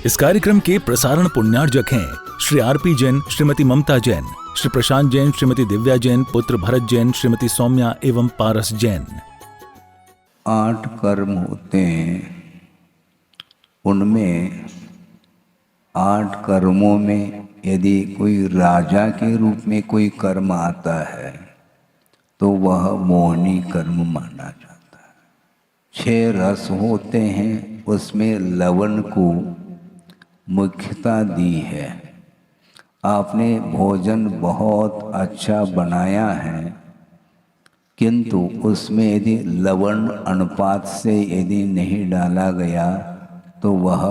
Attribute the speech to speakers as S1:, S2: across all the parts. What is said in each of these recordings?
S1: इस कार्यक्रम के प्रसारण पुण्यार्जक हैं श्री आरपी जैन, श्रीमती ममता जैन, श्री प्रशांत जैन, श्रीमती दिव्या जैन, पुत्र भरत जैन, श्रीमती सौम्या एवं पारस जैन।
S2: 8 कर्म होते हैं, उनमें 8 कर्मों में यदि कोई राजा के रूप में कोई कर्म आता है तो वह मोहनी कर्म माना जाता है। 6 रस होते हैं, उसमें लवण को मुख्यता दी है। आपने भोजन बहुत अच्छा बनाया है, किंतु उसमें यदि लवण अनुपात से यदि नहीं डाला गया तो वह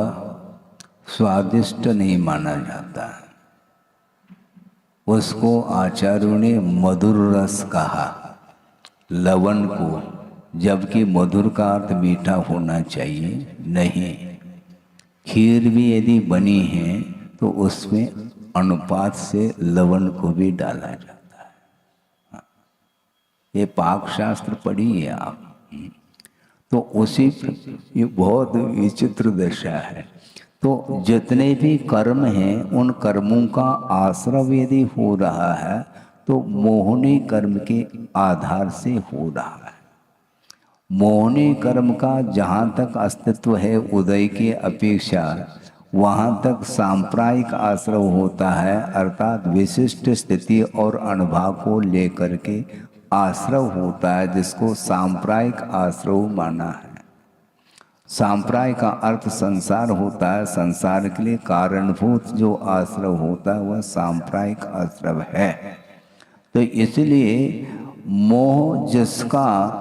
S2: स्वादिष्ट नहीं माना जाता। उसको आचार्यों ने मधुर रस कहा, लवण को, जबकि मधुर का अर्थ मीठा होना चाहिए नहीं। खीर भी यदि बनी है तो उसमें अनुपात से लवण को भी डाला जाता है। ये पाक शास्त्र पढ़िए आप, तो उसी ये बहुत विचित्र दशा है। तो जितने भी कर्म हैं उन कर्मों का आश्रय यदि हो रहा है तो मोहनी कर्म के आधार से हो रहा है। मोहनी कर्म का जहाँ तक अस्तित्व है उदय की अपेक्षा, वहाँ तक सांप्रायिक आश्रय होता है, अर्थात विशिष्ट स्थिति और अनुभव को लेकर के आश्रय होता है, जिसको सांप्रायिक आश्रय माना है। सांप्रायिक का अर्थ संसार होता है, संसार के लिए कारणभूत जो आश्रय होता है वह सांप्रायिक आश्रय है। तो इसलिए मोह जिसका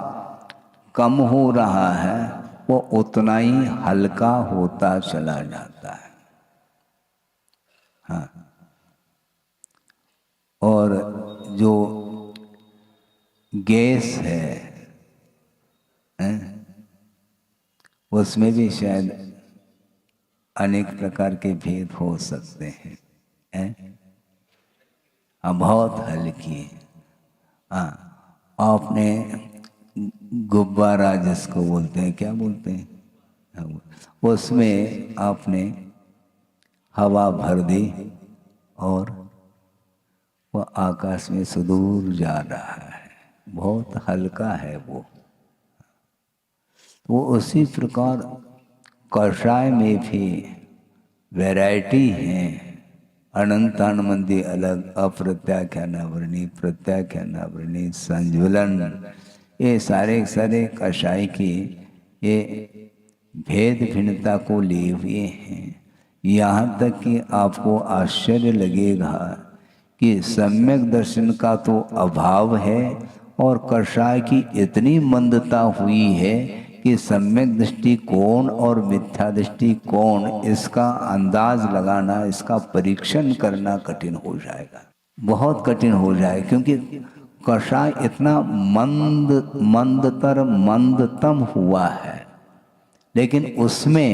S2: कम हो रहा है वो उतना ही हल्का होता चला जाता है। हाँ, और जो गैस है उसमें भी शायद अनेक प्रकार के भेद हो सकते हैं। बहुत हल्की है। हाँ, आपने गुब्बारा जिसको बोलते हैं, क्या बोलते हैं, उसमें आपने हवा भर दी और वह आकाश में सुदूर जा रहा है, बहुत हल्का है वो। वो उसी प्रकार कषाय में भी वैरायटी है, अनंतानमंदी अलग, अप्रत्याख्यानावरणी, प्रत्याख्यानावरणी, संज्वलन, ये सारे सारे कषाय की ये भेद भिन्नता को लिए हुए हैं। यहाँ तक कि आपको आश्चर्य लगेगा कि सम्यक दर्शन का तो अभाव है और कषाय की इतनी मंदता हुई है कि सम्यक दृष्टिकोण और मिथ्या दृष्टिकोण, इसका अंदाज लगाना, इसका परीक्षण करना कठिन हो जाएगा, बहुत कठिन हो जाएगा। क्योंकि कषाय इतना मंदतम हुआ है, लेकिन उसमें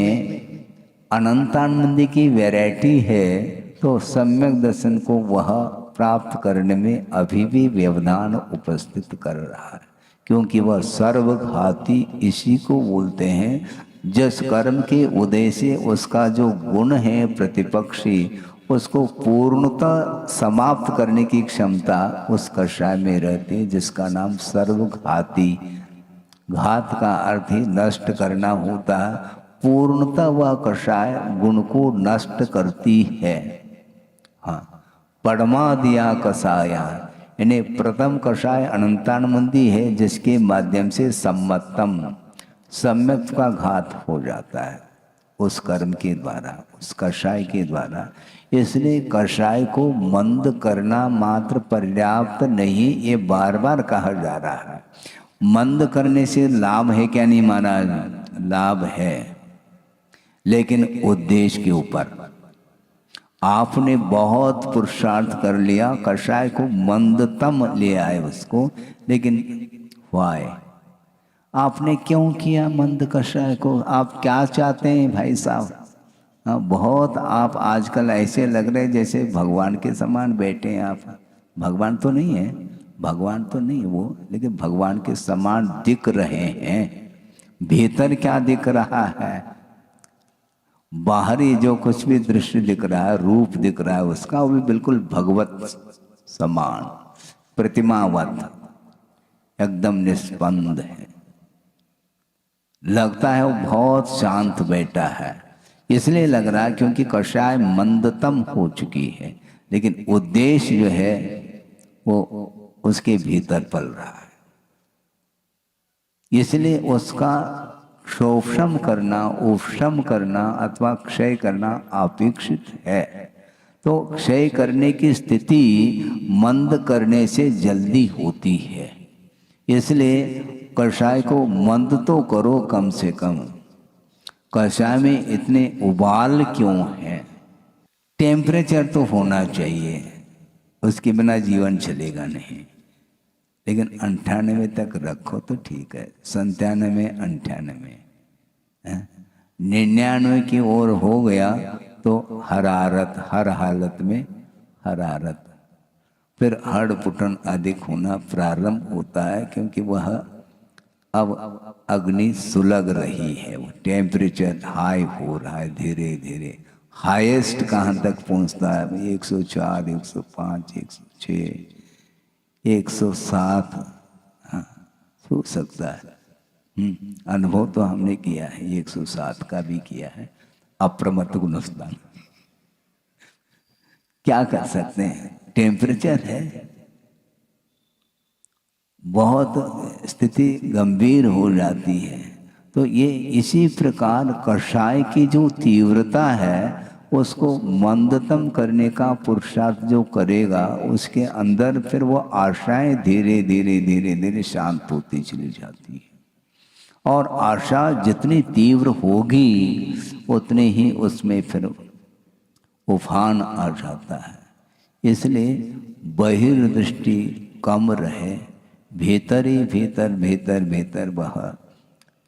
S2: अनंतानंदी की वैरायटी है, तो सम्यक दर्शन को वह प्राप्त करने में अभी भी व्यवधान उपस्थित कर रहा है। क्योंकि वह सर्वघाती इसी को बोलते हैं। जिस कर्म के उदय से उसका जो गुण है प्रतिपक्षी, उसको पूर्णतः समाप्त करने की क्षमता उस कषाय में रहती है, जिसका नाम सर्वघाती। घात का अर्थ ही नष्ट करना होता है। पूर्णतः वह कषाय गुण को नष्ट करती है। हाँ, परमा दिया कषाया, यानी प्रथम कषाय अनंतानमंदी है, जिसके माध्यम से सम्मतम, सम्यक का घात हो जाता है उस कर्म के द्वारा, उस कषाय के द्वारा। इसलिए कषाय को मंद करना मात्र पर्याप्त नहीं, ये बार बार कहा जा रहा है। मंद करने से लाभ है क्या? नहीं माना, लाभ है, लेकिन उद्देश्य के ऊपर। आपने बहुत पुरुषार्थ कर लिया, कषाय को मंदतम ले आए उसको, लेकिन वाय आपने क्यों किया मंद कषाय को? आप क्या चाहते हैं भाई साहब? बहुत आप आजकल ऐसे लग रहे जैसे भगवान के समान बैठे हैं आप। भगवान तो नहीं है, भगवान तो नहीं वो, लेकिन भगवान के समान दिख रहे हैं। भीतर क्या दिख रहा है? बाहरी जो कुछ भी दृश्य दिख रहा है, रूप दिख रहा है उसका, वो भी बिल्कुल भगवत समान, प्रतिमावत, एकदम निष्पन्द है। लगता है वो बहुत शांत बैठा है, इसलिए लग रहा है क्योंकि कषाय मंदतम हो चुकी है, लेकिन उद्देश्य जो है वो उसके भीतर पल रहा है। इसलिए उसका शोषण करना, उपशम करना अथवा क्षय करना अपेक्षित है। तो क्षय करने की स्थिति मंद करने से जल्दी होती है, इसलिए कषाय को मंद तो करो कम से कम। कषाय में इतने उबाल क्यों है? टेम्परेचर तो होना चाहिए, उसके बिना जीवन चलेगा नहीं। लेकिन 98 तक रखो तो ठीक है, 97, 98, 99 की ओर हो गया तो हरारत, हर हालत में हरारत, फिर हड़पुटन अधिक होना प्रारंभ होता है, क्योंकि वह अब अग्नि सुलग रही है, वो टेम्परेचर हाई हो रहा है धीरे धीरे। हाईएस्ट कहाँ तक पहुँचता है? 104, 105, 106, 107, हाँ हो सकता है। अनुभव तो हमने किया है, 107 का भी किया है। अप्रमत्त गुणस्तान क्या कर सकते हैं, टेम्परेचर है। बहुत स्थिति गंभीर हो जाती है। तो ये इसी प्रकार कषाय की जो तीव्रता है उसको मंदतम करने का पुरुषार्थ जो करेगा, उसके अंदर फिर वो आशाएं धीरे धीरे धीरे धीरे शांत होती चली जाती है। और आशा जितनी तीव्र होगी उतने ही उसमें फिर उफान आ जाता है। इसलिए बहिर्दृष्टि कम रहे, भीतर ही भीतर भीतर भीतर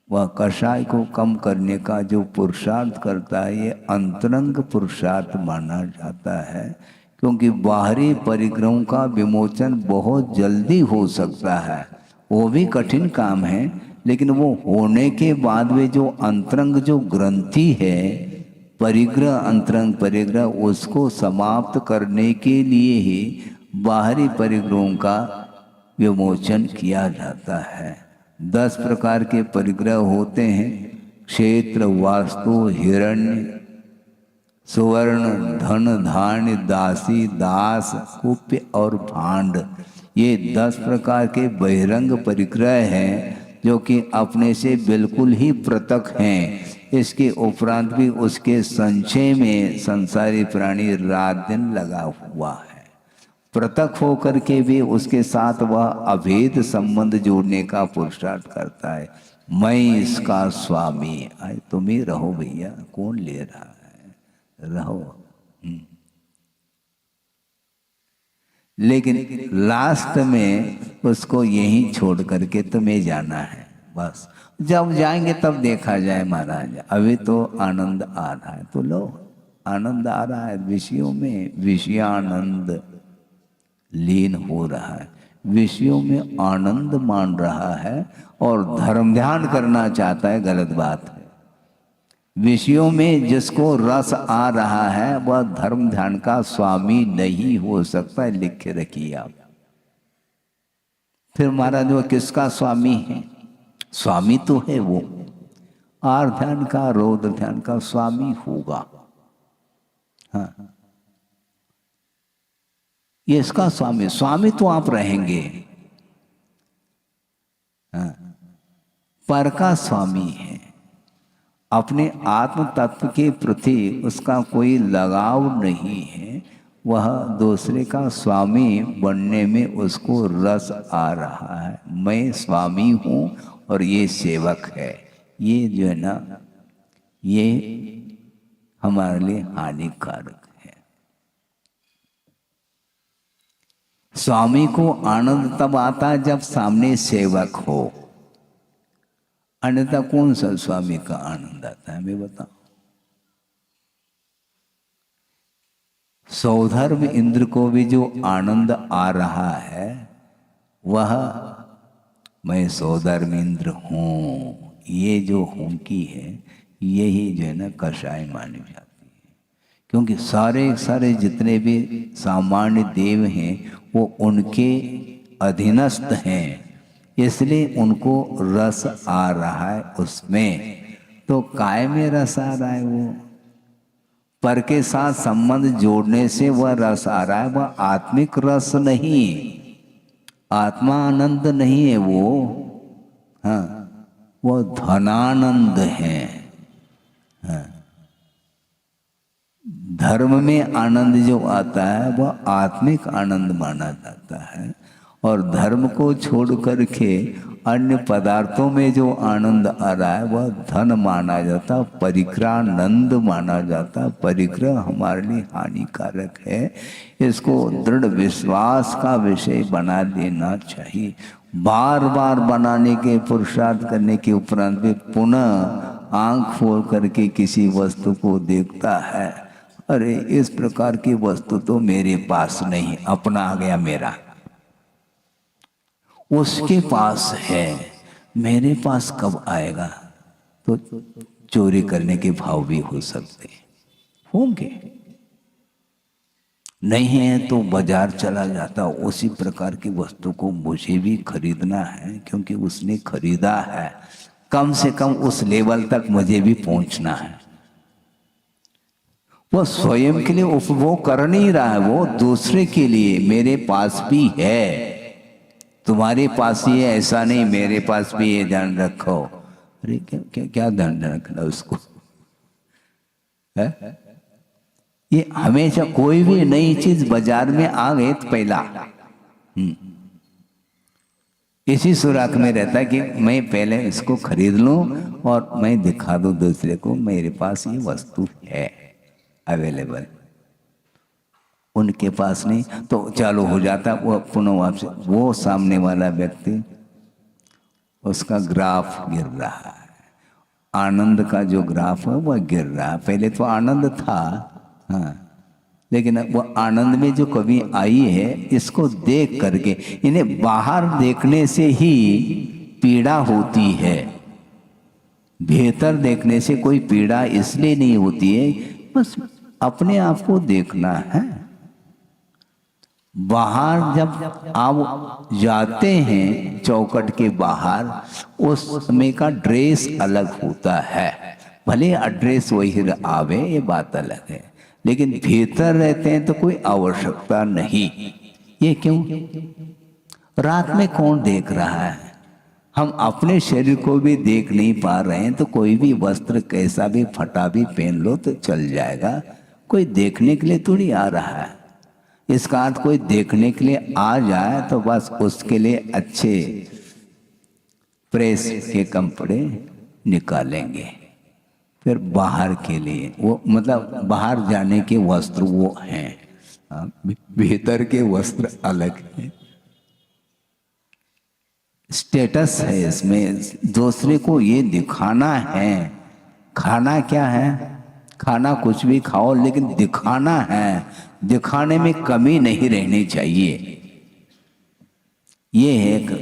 S2: वह कषाय को कम करने का जो पुरुषार्थ करता है, ये अंतरंग पुरुषार्थ माना जाता है। क्योंकि बाहरी परिग्रहों का विमोचन बहुत जल्दी हो सकता है, वो भी कठिन काम है, लेकिन वो होने के बाद में जो अंतरंग जो ग्रंथि है, परिग्रह, अंतरंग परिग्रह, उसको समाप्त करने के लिए ही बाहरी परिग्रहों का विमोचन किया जाता है। 10 प्रकार के परिग्रह होते हैं, क्षेत्र, वास्तु, हिरण्य, सुवर्ण, धन, धान्य, दासी, दास, कुप्य और भांड। ये 10 प्रकार के बहिरंग परिग्रह हैं जो कि अपने से बिल्कुल ही पृथक हैं। इसके उपरांत भी उसके संचय में संसारी प्राणी रात दिन लगा हुआ है। पृथक होकर के भी उसके साथ वह अभेद संबंध जोड़ने का पुरुषार्थ करता है। मैं इसका स्वामी, आए तुम ही रहो भैया, कौन ले रहा है, रहो। लेकिन लास्ट में उसको यहीं छोड़ करके तुम्हें जाना है, बस। जब जाएंगे तब देखा जाए महाराज, अभी तो आनंद आ रहा है, तो लो आनंद आ रहा है विषयों में, विषयानंद लीन हो रहा है, विषयों में आनंद मान रहा है और धर्म ध्यान करना चाहता है, गलत बात है। विषयों में जिसको रस आ रहा है वह धर्म ध्यान का स्वामी नहीं हो सकता है, लिख के रखिए आप। फिर महाराज वो किसका स्वामी है? स्वामी तो है वो आर ध्यान का, रौद्र ध्यान का स्वामी होगा। हाँ, ये इसका स्वामी, स्वामी तो आप रहेंगे, हाँ, पर का स्वामी है। अपने आत्म तत्व के प्रति उसका कोई लगाव नहीं है, वह दूसरे का स्वामी बनने में उसको रस आ रहा है। मैं स्वामी हूँ और ये सेवक है, ये जो है ना, ये हमारे लिए हानिकारक है। स्वामी को आनंद तब आता है जब सामने सेवक हो, अन्यथा कौन सा स्वामी का आनंद आता है, हमें बताओ। सौधर्म इंद्र को भी जो आनंद आ रहा है वह मैं सौधर्म इंद्र हूँ, ये जो हूँ की है, यही जो है ना कषाय मानी जाती है। क्योंकि सारे सारे जितने भी सामान्य देव हैं वो उनके अधीनस्थ हैं, इसलिए उनको रस आ रहा है उसमें। तो काय में रस आ रहा है? वो पर के साथ संबंध जोड़ने से वह रस आ रहा है, वह आत्मिक रस नहीं, आत्मा आनंद नहीं है वो। हाँ, वो धनानंद है। हाँ, धर्म में आनंद जो आता है वह आत्मिक आनंद माना जाता है, और धर्म को छोड़ करके अन्य पदार्थों में जो आनंद आ रहा है वह धन माना जाता, परिग्रहानंद माना जाता। परिग्रह हमारे लिए हानिकारक है, इसको दृढ़ विश्वास का विषय बना लेना चाहिए। बार बार बनाने के पुरुषार्थ करने के उपरांत भी पुनः आंख फोड़ करके किसी वस्तु को देखता है, अरे इस प्रकार की वस्तु तो मेरे पास नहीं, अपना आ गया मेरा, उसके पास है, मेरे पास कब आएगा? तो चोरी करने के भाव भी हो सकते होंगे। नहीं है तो बाजार चला जाता, उसी प्रकार की वस्तु को मुझे भी खरीदना है, क्योंकि उसने खरीदा है, कम से कम उस लेवल तक मुझे भी पहुंचना है। वो स्वयं के लिए उपभोग कर नहीं रहा है, वो दूसरे के लिए, मेरे पास भी है, तुम्हारे पास ही है ऐसा नहीं, मेरे पास भी ये ध्यान रखो। अरे क्या क्या क्या ध्यान रखना उसको है? ये हमेशा कोई भी नई चीज बाजार में आ गई तो पहला इसी सुराख में रहता है कि मैं पहले इसको खरीद लूं और मैं दिखा दूं दूसरे को मेरे पास ये वस्तु है अवेलेबल। उनके पास नहीं तो चालू हो जाता वो पुनः वापस, वो सामने वाला व्यक्ति उसका ग्राफ गिर रहा है, आनंद का जो ग्राफ है वह गिर रहा है। पहले तो आनंद था, हाँ, लेकिन वो आनंद में जो कमी आई है इसको देख करके, इन्हें बाहर देखने से ही पीड़ा होती है, भीतर देखने से कोई पीड़ा इसलिए नहीं होती है, बस अपने आप को देखना है। बाहर जब आप जाते हैं चौकट के बाहर, उस समय का ड्रेस अलग होता है, भले ड्रेस वही आवे ये बात अलग है, लेकिन भीतर रहते हैं तो कोई आवश्यकता नहीं। ये क्यों? रात में कौन देख रहा है? हम अपने शरीर को भी देख नहीं पा रहे हैं, तो कोई भी वस्त्र कैसा भी फटा भी पहन लो तो चल जाएगा, कोई देखने के लिए थोड़ी आ रहा है। इसका अर्थ कोई देखने के लिए आ जाए तो बस उसके लिए अच्छे प्रेस के कपड़े निकालेंगे, फिर बाहर के लिए वो मतलब बाहर जाने के वस्त्र वो हैं, भीतर के वस्त्र अलग हैं। स्टेटस है इसमें, दूसरे को ये दिखाना है। खाना क्या है? खाना कुछ भी खाओ, लेकिन दिखाना है, दिखाने में कमी नहीं रहनी चाहिए। ये है,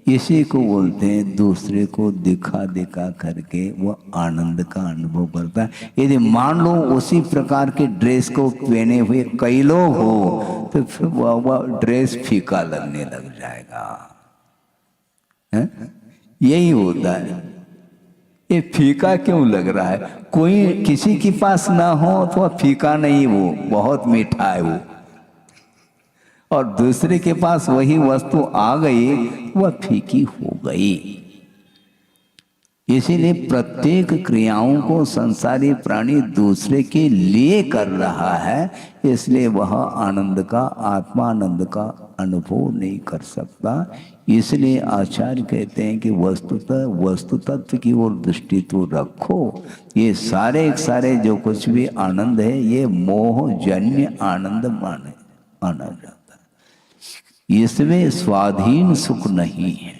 S2: इसी को बोलते हैं दूसरे को दिखा दिखा करके वो आनंद का अनुभव करता है। यदि मान लो उसी प्रकार के ड्रेस को पहने हुए कई लोग हो तो फिर वह ड्रेस फीका लगने लग जाएगा। है? यही होता है। ये फीका क्यों लग रहा है? कोई किसी के पास ना हो तो वह फीका नहीं, वो बहुत मीठा है वो, और दूसरे के पास वही वस्तु आ गई वह फीकी हो गई। इसीलिए प्रत्येक क्रियाओं को संसारी प्राणी दूसरे के लिए कर रहा है, इसलिए वह आनंद का, आत्मानंद का अनुभव नहीं कर सकता। इसलिए आचार्य कहते हैं कि वस्तु तत्व की ओर दृष्टि तो रखो। ये सारे जो कुछ भी आनंद है ये मोहजन्य आनंद माना जाता है। इसमें स्वाधीन सुख नहीं है।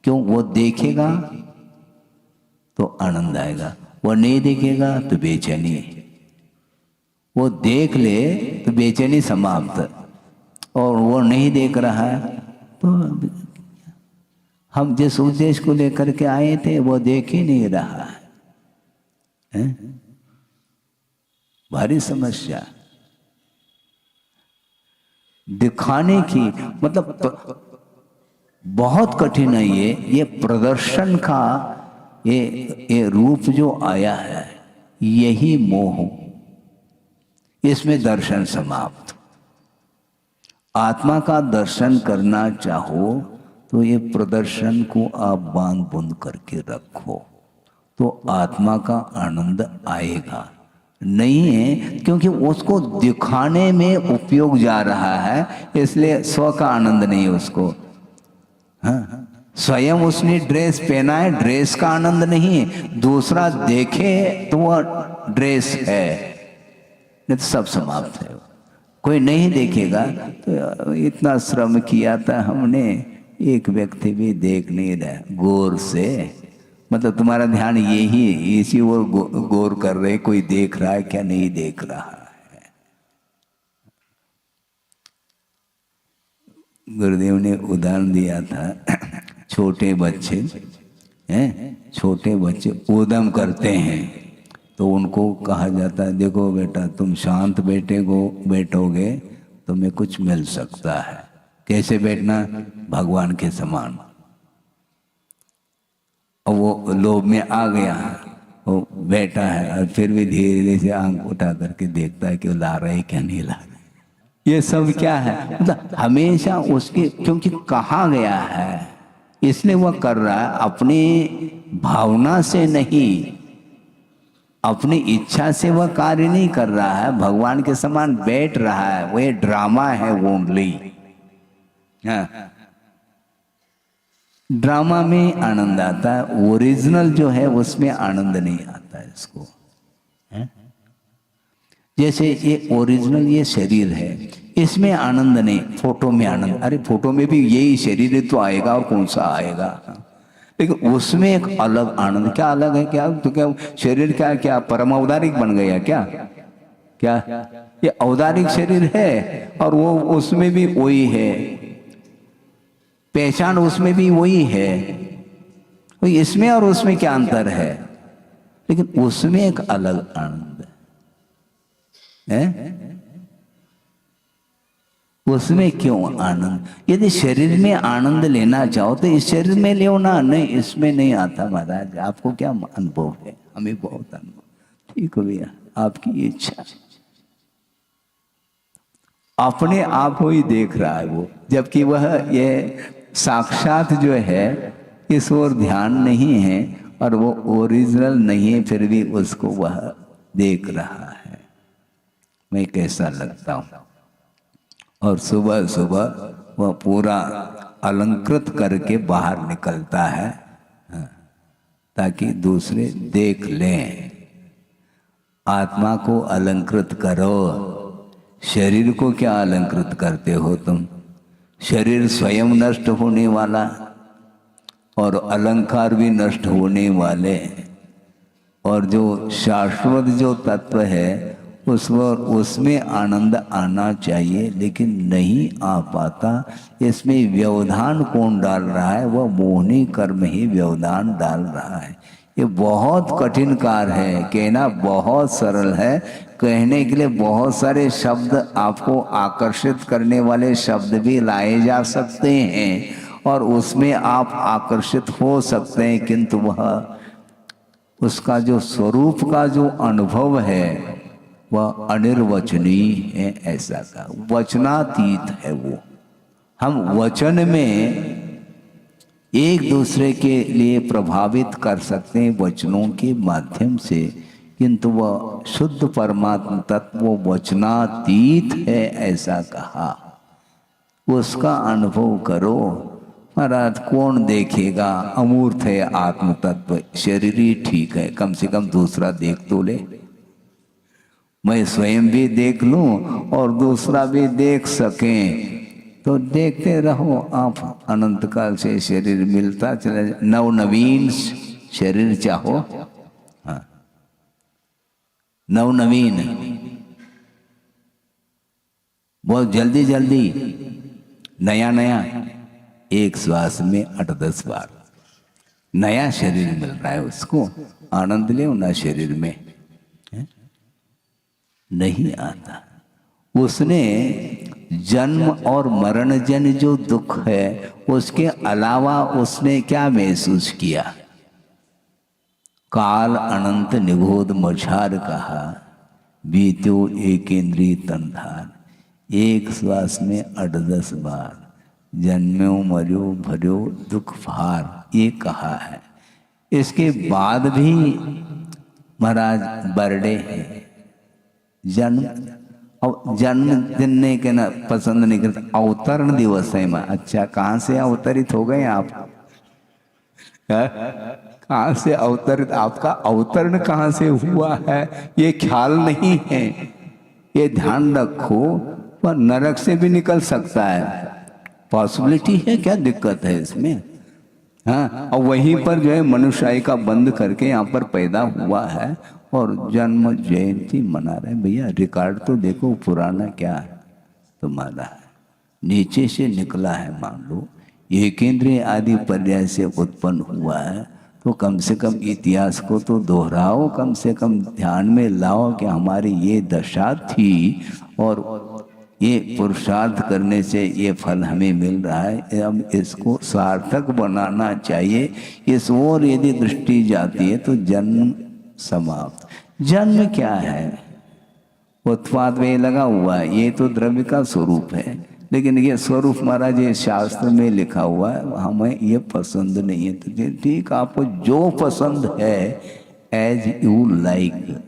S2: क्यों? वो देखेगा तो आनंद आएगा, वो नहीं देखेगा तो बेचैनी, वो देख ले तो बेचैनी समाप्त, और वो नहीं देख रहा है तो हम जिस उद्देश्य को लेकर के आए थे वो देख ही नहीं रहा है। हैं? भारी समस्या। दिखाने की मतलब बहुत कठिन है ये प्रदर्शन का ये रूप जो आया है, यही मोह, इसमें दर्शन समाप्त। आत्मा का दर्शन करना चाहो तो ये प्रदर्शन को आप बांध बुंद करके रखो, तो आत्मा का आनंद आएगा। नहीं है क्योंकि उसको दिखाने में उपयोग जा रहा है, इसलिए स्व का आनंद नहीं उसको। हाँ, स्वयं उसने ड्रेस पहना है, ड्रेस का आनंद नहीं, दूसरा देखे तो वह ड्रेस है, नहीं तो सब समाप्त है। कोई नहीं देखेगा तो इतना श्रम किया था हमने, एक व्यक्ति भी देख नहीं रहा गौर से, मतलब तुम्हारा ध्यान यही इसी ओर गौर कर रहे, कोई देख रहा है क्या, नहीं देख रहा है। गुरुदेव ने उदाहरण दिया था, छोटे बच्चे हैं, छोटे बच्चे ऊधम करते हैं तो उनको कहा जाता है देखो बेटा तुम शांत बैठोगे तो तुम्हें कुछ मिल सकता है। कैसे बैठना? भगवान के समान। और वो लोभ में आ गया, वो बैठा है और फिर भी धीरे धीरे से आंख उठा करके देखता है कि वो ला रहे क्या नहीं ला रहे। ये सब क्या है? मतलब हमेशा उसके, क्योंकि कहा गया है इसलिए वह कर रहा है, अपनी भावना से नहीं, अपनी इच्छा से वह कार्य नहीं कर रहा है, भगवान के समान बैठ रहा है। वो ड्रामा है ओनली। हाँ, ड्रामा में आनंद आता है, ओरिजिनल जो है उसमें आनंद नहीं आता है इसको। जैसे ये ओरिजिनल ये शरीर है, इसमें आनंद नहीं, फोटो में आनंद। अरे फोटो में भी यही शरीर तो आएगा और कौन सा आएगा, लेकिन उसमें एक अलग आनंद। क्या अलग है? क्या तो क्या शरीर क्या क्या परम औदारिक बन गया क्या? क्या ये औदारिक शरीर है और वो उसमें भी वही है, पहचान उसमें भी वही है। इसमें और उसमें क्या अंतर है? लेकिन उसमें एक अलग आनंद है। उसमें क्यों आनंद? यदि शरीर में आनंद लेना चाहो तो इस शरीर में लो ना, नहीं इसमें नहीं आता महाराज। आपको क्या अनुभव है? हमें बहुत अनुभव। ठीक हो भैया, आपकी इच्छा। अपने आप को ही देख रहा है वो, जबकि वह ये साक्षात जो है इस ओर ध्यान नहीं है और वो ओरिजिनल नहीं है, फिर भी उसको वह देख रहा है। मैं कैसा लगता हूं? और सुबह सुबह वह पूरा अलंकृत करके बाहर निकलता है ताकि दूसरे देख लें। आत्मा को अलंकृत करो, शरीर को क्या अलंकृत करते हो तुम? शरीर स्वयं नष्ट होने वाला और अलंकार भी नष्ट होने वाले, और जो शाश्वत जो तत्व है उसमें आनंद आना चाहिए, लेकिन नहीं आ पाता। इसमें व्यवधान कौन डाल रहा है? वह मोहनी कर्म ही व्यवधान डाल रहा है। ये बहुत कठिन कार्य है, कहना बहुत सरल है, कहने के लिए बहुत सारे शब्द, आपको आकर्षित करने वाले शब्द भी लाए जा सकते हैं और उसमें आप आकर्षित हो सकते हैं, किंतु वह उसका जो स्वरूप का जो अनुभव है वह अनिर्वचनीय है। ऐसा का वचनातीत है वो। हम वचन में एक दूसरे के लिए प्रभावित कर सकते हैं वचनों के माध्यम से, किंतु वह शुद्ध परमात्मा तत्व वचनातीत है, ऐसा कहा। उसका अनुभव करो महाराज। कौन देखेगा? अमूर्त है आत्म तत्व, शरीर ही ठीक है, कम से कम दूसरा देख तो ले। मैं स्वयं भी देख लूं और दूसरा भी देख सकें तो देखते रहो आप। अनंत काल से शरीर मिलता चले, नवनवीन शरीर चाहो। हाँ, नवनवीन, बहुत जल्दी जल्दी नया नया, एक श्वास में 8-10 बार नया शरीर मिल रहा है उसको, आनंद ले ना शरीर में नहीं आता। उसने जन्म और मरण जन जो दुख है उसके अलावा उसने क्या महसूस किया? काल अनंत निगोद मझार कहा, बीत्यो एक इंद्रिय तनधार। एक श्वास में 8-10 बार जन्म्यो मर्यो भर्यो दुख भार, ये कहा है। इसके बाद भी महाराज बर्थडे है, जन्म दिन नहीं कहना पसंद नहीं करता, अवतरण दिवस है। मैं अच्छा कहाँ से अवतरित हो गए आप? कहाँ से अवतरित? आपका अवतरण कहाँ से हुआ है ये ख्याल नहीं है, ये ध्यान रखो। पर नरक से भी निकल सकता है, पॉसिबिलिटी है, क्या दिक्कत है इसमें? हाँ, और वहीं पर जो है मनुष्याई का बंद करके यहाँ पर पैदा हुआ है और जन्म जयंती मना रहे हैं। भैया रिकॉर्ड तो देखो पुराना क्या है तुम्हारा, नीचे से निकला है। मान लो एकेंद्रिय आदि पर्याय से उत्पन्न हुआ है, तो कम से कम इतिहास को तो दोहराओ, कम से कम ध्यान में लाओ कि हमारी ये दशा थी और ये पुरुषार्थ करने से ये फल हमें मिल रहा है। अब इसको सार्थक बनाना चाहिए। इस ओर यदि दृष्टि जाती है तो जन्म समाप्त। जन्म क्या है? उत्पाद में लगा हुआ है, ये तो द्रव्य का स्वरूप है, लेकिन ये स्वरूप महाराज ये शास्त्र में लिखा हुआ है, हमें ये पसंद नहीं है। तो ठीक, आपको जो पसंद है as you like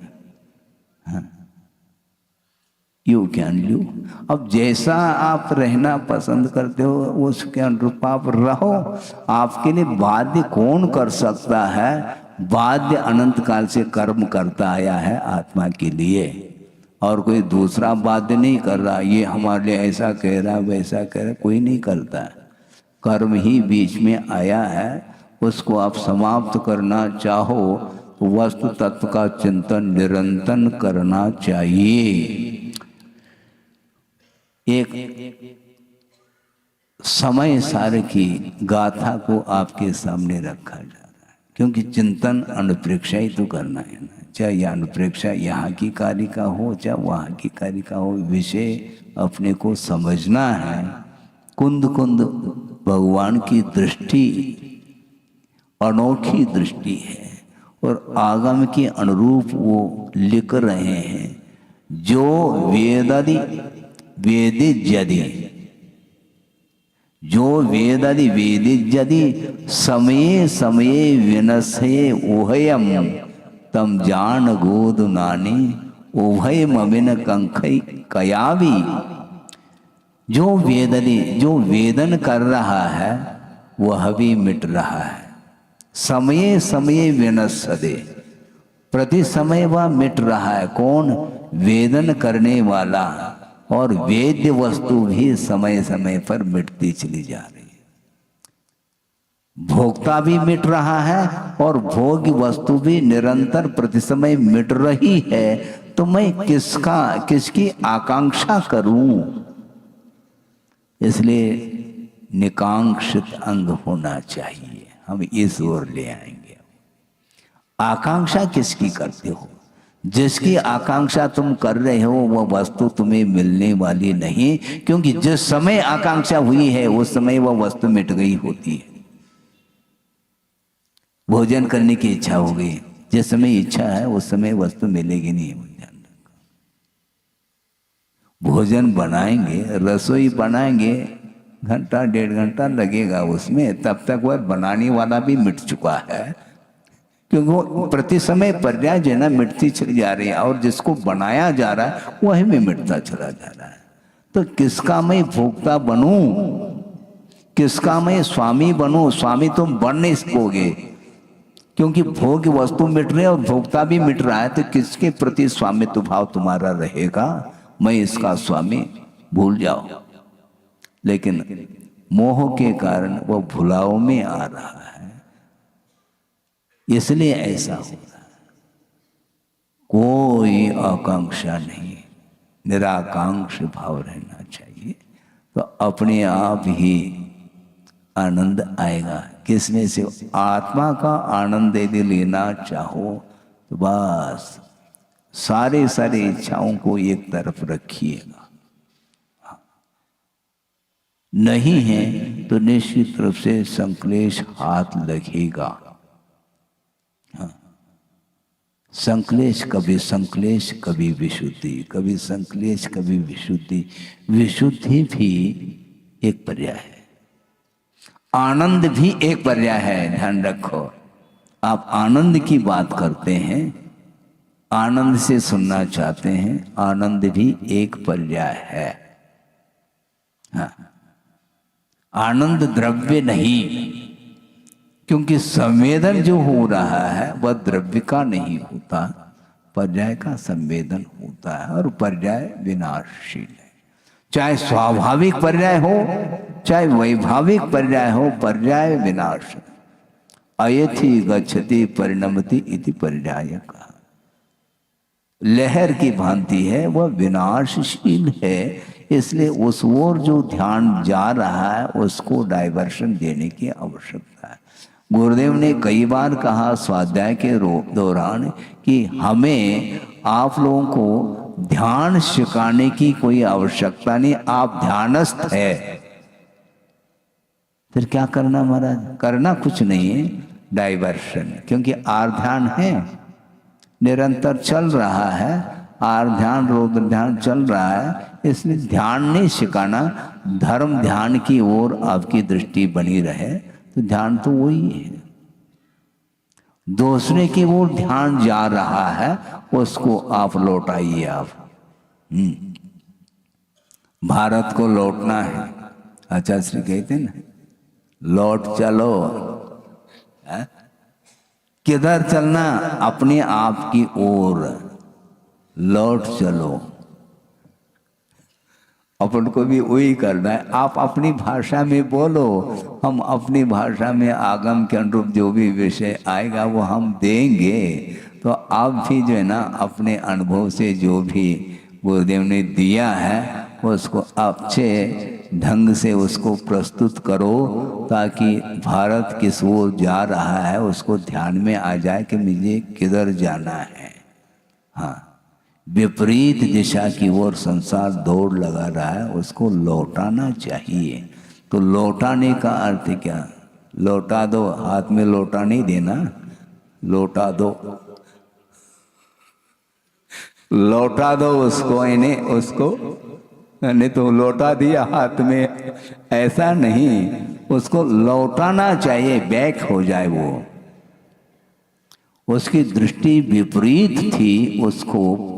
S2: you can live. अब जैसा आप रहना पसंद करते हो उसके अनुरूप आप रहो। आपके लिए बाध्य कौन कर सकता है? बाध्य अनंत काल से कर्म करता आया है आत्मा के लिए, और कोई दूसरा बाध्य नहीं कर रहा। ये हमारे लिए ऐसा कह रहा वैसा कह रहा, कोई नहीं करता। कर्म ही बीच में आया है, उसको आप समाप्त करना चाहो तो वस्तु तत्व का चिंतन निरंतर करना चाहिए। एक समय सार की गाथा को आपके सामने रखा जा रहा है, क्योंकि चिंतन अनुप्रेक्षा ही तो करना है ना। चाहे यह अनुप्रेक्षा यहाँ की कारिका हो चाहे वहाँ की कारिका हो, विषय अपने को समझना है। कुंद कुंद भगवान की दृष्टि अनोखी दृष्टि है और आगम के अनुरूप वो लिख रहे हैं। जो वेदादि वेदिज्यदि, जो वेदादि वेदिज्यदि समये समये विनसे उभयम तम जान गोद नानी उभय ममिन कंखई कयावी। जो वेदनी, जो वेदन कर रहा है वह भी मिट रहा है। समय समय विनसदे, प्रति समय वह मिट रहा है। कौन? वेदन करने वाला। और वेद्य वस्तु भी समय समय पर मिटती चली जा रही है। भोक्ता भी मिट रहा है और भोग्य वस्तु भी निरंतर प्रति समय मिट रही है। तो मैं किसकी आकांक्षा करूं? इसलिए निकांक्षित अंग होना चाहिए। हम इस ओर ले आएंगे। आकांक्षा किसकी करते हो? जिसकी आकांक्षा तुम कर रहे हो वह वस्तु तुम्हें मिलने वाली नहीं, क्योंकि जिस समय आकांक्षा हुई है उस समय वह वस्तु मिट गई होती है। भोजन करने की इच्छा हो गई, जिस समय इच्छा है उस समय वस्तु मिलेगी नहीं। भोजन बनाएंगे, रसोई बनाएंगे, घंटा 1.5 घंटा लगेगा उसमें, तब तक वह बनाने वाला भी मिट चुका है, क्योंकि वो प्रति समय पर्याय जो है ना मिटती चली जा रही है, और जिसको बनाया जा रहा है वही में मिटता चला जा रहा है। तो किसका मैं भोक्ता बनूं? किसका मैं स्वामी बनूं? स्वामी तुम बन नहीं सकोगे, क्योंकि भोग वस्तु मिट रही है और भोक्ता भी मिट रहा है। तो किसके प्रति स्वामित्व भाव तुम्हारा रहेगा? मैं इसका स्वामी, भूल जाओ। लेकिन मोह के कारण वह भुलाव में आ रहा है, इसलिए ऐसा हो रहा है। कोई आकांक्षा नहीं, निराकांक्ष भाव रहना चाहिए, तो अपने आप ही आनंद आएगा। किसमें से? आत्मा का आनंद यदि लेना चाहो तो बस सारे इच्छाओं को एक तरफ रखिएगा। नहीं है तो निश्चित रूप से संक्लेश हाथ लगेगा। हाँ। संक्लेश कभी विशुद्धि, कभी संक्लेश कभी विशुद्धि। विशुद्धि भी एक पर्याय है, आनंद भी एक पर्याय है। ध्यान रखो, आप आनंद की बात करते हैं, आनंद से सुनना चाहते हैं, आनंद भी एक पर्याय है। हाँ। आनंद द्रव्य नहीं, क्योंकि संवेदन जो हो रहा है वह द्रव्य का नहीं होता, पर्याय का संवेदन होता है, और पर्याय विनाशशील है। चाहे स्वाभाविक पर्याय हो चाहे वैभाविक पर्याय हो, पर्याय विनाश। अयथि गच्छति परिणमति इति पर्याय का। लहर की भांति है, वह विनाशशील है, इसलिए उस ओर जो ध्यान जा रहा है उसको डाइवर्शन देने की आवश्यकता है। गुरुदेव ने कई बार कहा स्वाध्याय के दौरान कि हमें आप लोगों को ध्यान सिखाने की कोई आवश्यकता नहीं, आप ध्यानस्थ है। फिर क्या करना महाराज? करना कुछ नहीं है, डाइवर्शन, क्योंकि आर ध्यान है, निरंतर चल रहा है, आर ध्यान रौद्र ध्यान चल रहा है, इसलिए ध्यान नहीं सिखाना। धर्म ध्यान की ओर आपकी दृष्टि बनी रहे तो ध्यान तो वही है। दूसरे की ओर ध्यान जा रहा है, उसको आप लौटाइए। आप भारत को लौटना है, आचार्य श्री कहते ना, लौट चलो। है? किधर चलना? अपने आप की ओर लौट चलो। अपन को भी वही करना है। आप अपनी भाषा में बोलो, हम अपनी भाषा में आगम के अनुरूप जो भी विषय आएगा वो हम देंगे। तो आप भी जो है ना, अपने अनुभव से जो भी गुरुदेव ने दिया है उसको अच्छे ढंग से उसको प्रस्तुत करो, ताकि भारत किस ओर जा रहा है उसको ध्यान में आ जाए कि मुझे किधर जाना है। हाँ, विपरीत दिशा की ओर संसार दौड़ लगा रहा है, उसको लौटाना चाहिए। तो लौटाने का अर्थ क्या? लौटा दो, हाथ में लौटा नहीं देना, लौटा दो, लौटा दो उसको, इन्हें उसको, नहीं तो लौटा दिया हाथ में, ऐसा नहीं, उसको लौटाना चाहिए, बैक हो जाए वो। उसकी दृष्टि विपरीत थी, उसको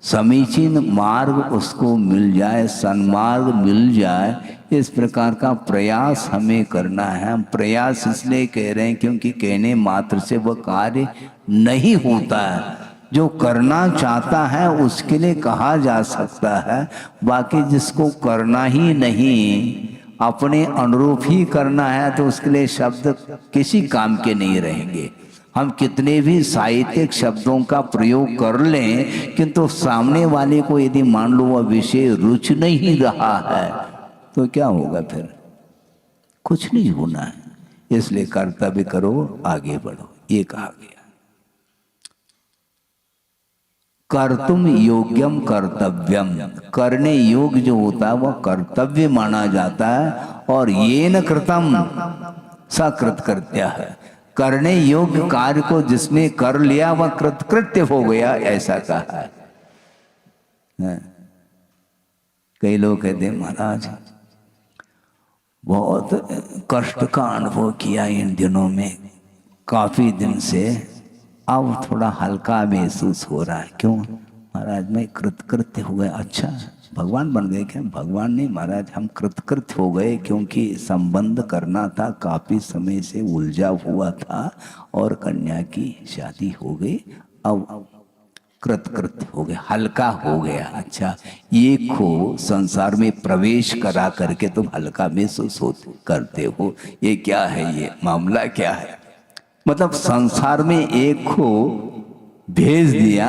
S2: समीचीन मार्ग उसको मिल जाए, सन्मार्ग मिल जाए, इस प्रकार का प्रयास हमें करना है। हम प्रयास इसलिए कह रहे हैं क्योंकि कहने मात्र से वह कार्य नहीं होता है। जो करना चाहता है उसके लिए कहा जा सकता है, बाकी जिसको करना ही नहीं, अपने अनुरूप ही करना है, तो उसके लिए शब्द किसी काम के नहीं रहेंगे। हम कितने भी साहित्यिक शब्दों का प्रयोग कर लें, किंतु सामने वाले को यदि मान लो वह विषय रुच नहीं रहा है तो क्या होगा? फिर कुछ नहीं होना है। इसलिए कर्तव्य करो, आगे बढ़ो, ये कहा गया। कर्तुम योग्यम कर्तव्यम, करने योग्य जो होता है वह कर्तव्य माना जाता है, और ये न कृतम सकृतकृत्य है। करने योग्य कार्य को जिसने कर लिया वह कृतकृत्य हो गया, ऐसा कहा है। कई लोग कहते हैं महाराज बहुत कष्ट का अनुभव किया इन दिनों में, काफी दिन से, अब थोड़ा हल्का महसूस हो रहा है। क्यों महाराज? मैं कृतकृत्य हो गया। अच्छा, भगवान बन गए क्या? भगवान नहीं महाराज, हम कृतकृत्य हो गए क्योंकि संबंध करना था, काफी समय से उलझा हुआ था, और कन्या की शादी हो गई, अब कृतकृत्य हो गया, हल्का हो गया। अच्छा, ये को संसार में प्रवेश करा करके तुम हल्का महसूस करते हो, ये क्या है? ये मामला क्या है? मतलब संसार में एक को भेज दिया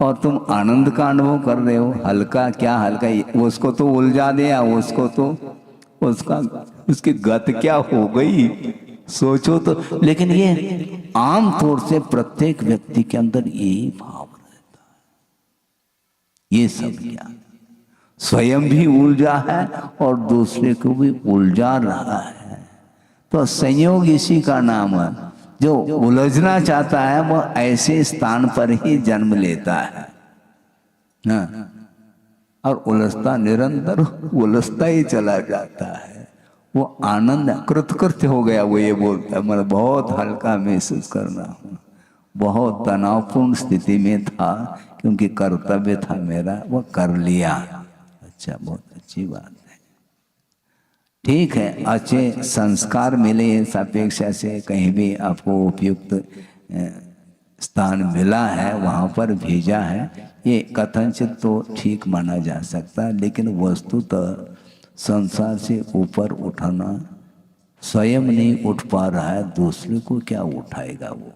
S2: और तुम आनंद का अनुभव कर रहे हो। हल्का क्या? हल्का उसको तो उलझा दिया, उसको तो उसकी गत क्या हो गई सोचो तो। लेकिन ये आम तौर से प्रत्येक व्यक्ति के अंदर यही भाव रहता है। ये सब क्या स्वयं भी उलझा है और दूसरे को भी उलझा रहा है। तो संयोग इसी का नाम है। जो उलझना चाहता है वो ऐसे स्थान पर ही जन्म लेता है ना, और उलझता निरंतर उलझता ही चला जाता है। वो आनंद कृतकृत्य हो गया। वो ये बोलता है मैं बहुत हल्का महसूस करना हूँ, बहुत तनावपूर्ण स्थिति में था क्योंकि कर्तव्य था मेरा, वो कर लिया। अच्छा, बहुत अच्छी बात है। ठीक है, अच्छे संस्कार मिले सापेक्षा से, कहीं भी आपको उपयुक्त स्थान मिला है वहाँ पर भेजा है, ये कथनचित तो ठीक माना जा सकता है। लेकिन वस्तुतः संसार से ऊपर उठाना स्वयं नहीं उठ पा रहा है, दूसरे को क्या उठाएगा? वो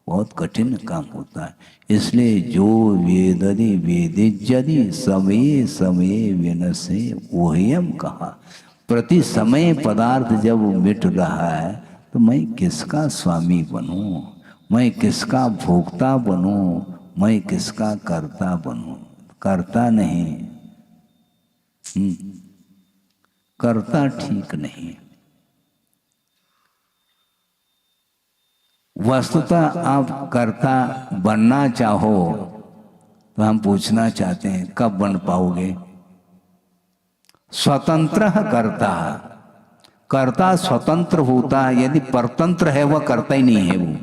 S2: बहुत कठिन काम होता है। इसलिए जो वेदति वेदिज्यति समये समये विनसे वोह्यम कहा। प्रति समय पदार्थ जब मिट रहा है तो मैं किसका स्वामी बनूं, मैं किसका भोक्ता बनूं, मैं किसका कर्ता बनूं? कर्ता नहीं, कर्ता ठीक नहीं। वस्तुतः आप कर्ता बनना चाहो तो हम पूछना चाहते हैं कब बन पाओगे? स्वतंत्र कर्ता, कर्ता स्वतंत्र होता है। यदि परतंत्र है वह करता ही नहीं है। वो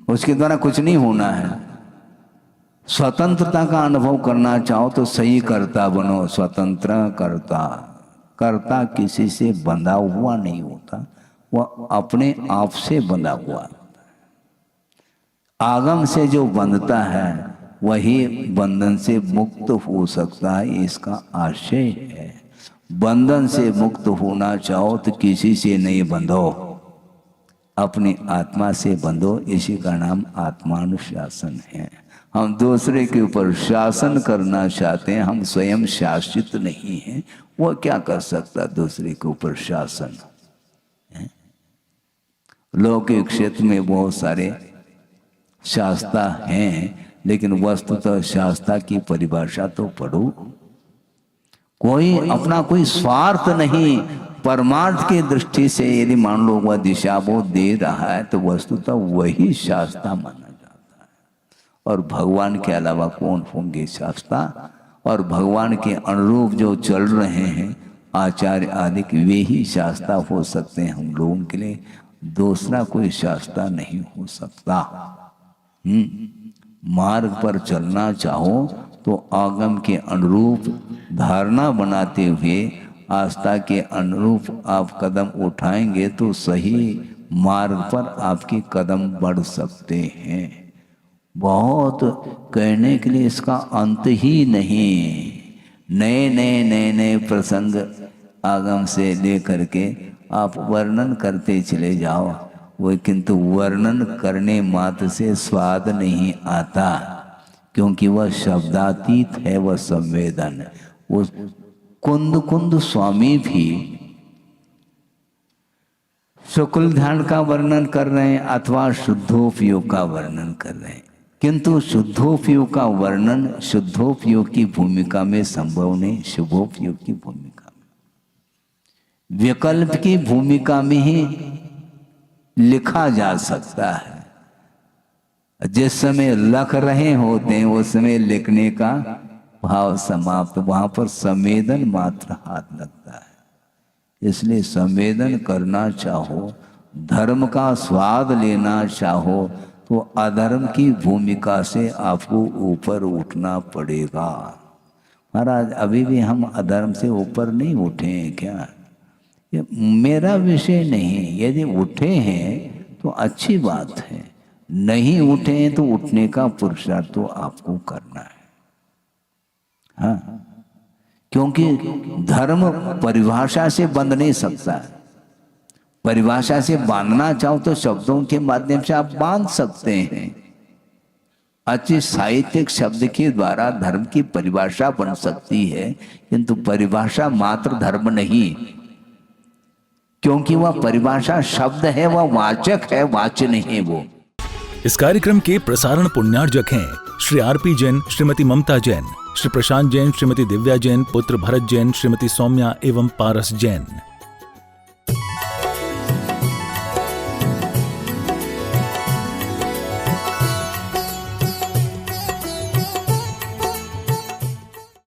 S2: उसके द्वारा कुछ नहीं होना है। स्वतंत्रता का अनुभव करना चाहो तो सही कर्ता बनो। स्वतंत्र कर्ता, कर्ता किसी से बंधा हुआ नहीं होता, वह अपने आप से बंधा हुआ। आगम से जो बंधता है वही बंधन से मुक्त हो सकता है, इसका आशय है। बंधन से मुक्त होना चाहो तो किसी से नहीं बंधो, अपनी आत्मा से बंधो। इसी का नाम आत्मानुशासन है। हम दूसरे के ऊपर शासन करना चाहते हैं, हम स्वयं शासित नहीं हैं। वह क्या कर सकता दूसरे के ऊपर शासन? लौकिक क्षेत्र में बहुत सारे शास्ता हैं, लेकिन वस्तुतः शास्ता की परिभाषा तो पढ़ो। कोई अपना कोई स्वार्थ नहीं, परमार्थ की दृष्टि से यदि मान लो वह दिशा बोध दे रहा है तो वस्तुतः वही शास्ता माना जाता है। और भगवान के अलावा कौन होंगे शास्ता? और भगवान के अनुरूप जो चल रहे हैं आचार्य आदि, वे ही शास्ता हो सकते हैं हम लोगों के लिए। दूसरा कोई शास्ता नहीं हो सकता। मार्ग पर चलना चाहो तो आगम के अनुरूप धारणा बनाते हुए आस्था के अनुरूप आप कदम उठाएंगे तो सही मार्ग पर आपके कदम बढ़ सकते हैं। बहुत कहने के लिए इसका अंत ही नहीं। नए नए नए नए प्रसंग आगम से लेकर के आप वर्णन करते चले जाओ, वो किंतु वर्णन करने मात्र से स्वाद नहीं आता, क्योंकि वह शब्दातीत है, वह संवेदन। वो कुंद कुंद स्वामी भी शुक्ल ध्यान का वर्णन कर रहे हैं अथवा शुद्धोपयोग का वर्णन कर रहे हैं, किंतु शुद्धोपयोग का वर्णन शुद्धोपयोग की भूमिका में संभव नहीं, शुभोपयोग की भूमिका में, विकल्प की भूमिका में ही लिखा जा सकता है। जिस समय लख रहे होते हैं उस समय लिखने का भाव समाप्त, वहां पर संवेदन मात्र हाथ लगता है। इसलिए संवेदन करना चाहो, धर्म का स्वाद लेना चाहो तो अधर्म की भूमिका से आपको ऊपर उठना पड़ेगा। महाराज अभी भी हम अधर्म से ऊपर नहीं उठे हैं क्या? ये मेरा विषय नहीं। यदि उठे हैं तो अच्छी बात है, नहीं उठे हैं तो उठने का पुरुषार्थ तो आपको करना है। हाँ, क्योंकि धर्म परिभाषा से बंध नहीं सकता। परिभाषा से बांधना चाहो तो शब्दों के माध्यम से आप बांध सकते हैं। अच्छी साहित्यिक शब्द के द्वारा धर्म की परिभाषा बन सकती है, किंतु परिभाषा मात्र धर्म नहीं, क्योंकि वह परिभाषा शब्द है, वह वाचक है, वाच्य नहीं है वो।
S1: इस कार्यक्रम के प्रसारण पुण्यार्जक हैं श्री आरपी जैन, श्रीमती ममता जैन, श्री प्रशांत जैन, श्रीमती दिव्या जैन, पुत्र भरत जैन, श्रीमती सौम्या एवं पारस जैन।